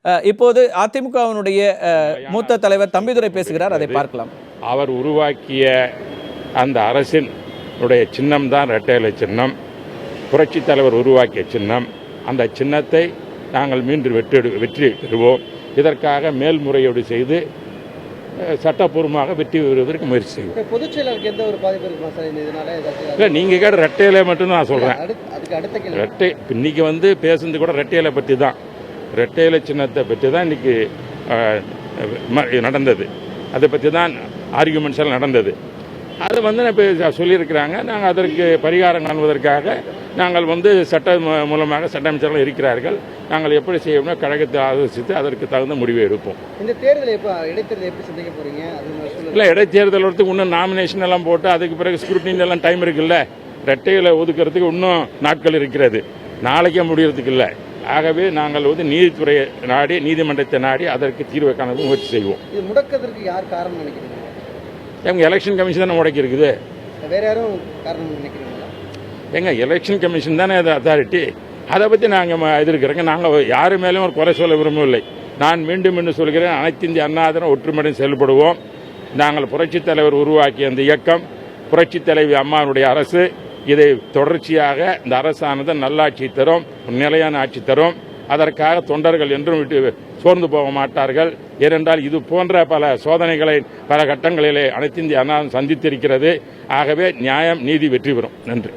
இப்போது அதிமுகவினுடைய மூத்த தலைவர் தம்பிதுரை பேசுகிறார், அதை பார்க்கலாம். அவர் உருவாக்கிய அந்த அரசின் சின்னம் தான் இரட்டை இலை சின்னம். புரட்சி தலைவர் உருவாக்கிய சின்னம். அந்த சின்னத்தை நாங்கள் மீண்டும் வெற்றி பெறுவோம். இதற்காக மேல்முறையீடு செய்து சட்டப்பூர்வமாக வெற்றி பெறுவதற்கு முயற்சி செய்வோம். பொதுச் செயலருக்கு எந்த ஒரு பாதிப்பு இருக்குமா சார் இதனால? இல்லை, நீங்கள் கேட்ட ரெட்டை இலை மட்டும் நான் சொல்கிறேன். இன்னைக்கு பேசுனது கூட ரெட்டை இலை பற்றி தான். ரெட்டை இலை சின்னத்தை பற்றி தான் இன்னைக்கு நடந்தது. அதை பற்றி தான் ஆர்குமெண்ட்ஸ் எல்லாம் நடந்தது. அது இப்போ சொல்லியிருக்கிறாங்க. நாங்கள் அதற்கு பரிகாரம் காணுவதற்காக நாங்கள் சட்ட மூலமாக சட்ட அமைச்சர்கள் இருக்கிறார்கள். நாங்கள் எப்படி செய்யணும்னா கழகத்தை ஆலோசித்து அதற்கு தகுந்த முடிவை எடுப்போம். இந்த தேர்தல் இடைத்தேர்தல் எப்படி சந்திக்க போறீங்க? இல்லை, இடைத்தேர்தல் இன்னும் நாமினேஷன் எல்லாம் போட்டு அதுக்கு பிறகு ஸ்க்ரூட்டின் எல்லாம் டைம் இருக்குல்ல. ரெட்டைகளை ஒதுக்கிறதுக்கு இன்னும் நாட்கள் இருக்கிறது. நாளைக்கே முடியறதுக்கு இல்லை. ஆகவே நாங்கள் நீதித்துறையை நாடி, நீதிமன்றத்தை நாடி அதற்கு தீர்வை காண முயற்சி செய்வோம். இது முடக்கிறதுக்கு யார் காரணம் நினைக்கிறீங்க? எங்கள் எலெக்ஷன் கமிஷன் தானே முடக்கி இருக்குது. வேற யாரும் காரணம் நினைக்கிறீங்களா? எங்கள் எலெக்ஷன் கமிஷன் தானே அது அத்தாரிட்டி. அதை பற்றி நாங்கள் எதிர்க்கிறோங்க. நாங்கள் யாரு மேலேயும் ஒரு குறை சொல்ல விரும்பவில்லை. நான் மீண்டும் சொல்கிறேன், அனைத்து இந்திய அண்ணா திராவிட முன்னேற்ற செயல்படுவோம். நாங்கள் புரட்சித் தலைவர் உருவாக்கிய அந்த இயக்கம், புரட்சித் தலைவி அம்மாவுடைய அரசு, இதை தொடர்ச்சியாக இந்த அரசானது நல்லாட்சி தரும், நிலையான ஆட்சி தரும். அதற்காக தொண்டர்கள் என்றும் விட்டு சோர்ந்து போக மாட்டார்கள். ஏனென்றால் இது போன்ற பல சோதனைகளை பல கட்டங்களிலே அனைத்து இந்திய அண்ணா சந்தித்திருக்கிறது. ஆகவே நியாயம், நீதி வெற்றி பெறும். நன்றி.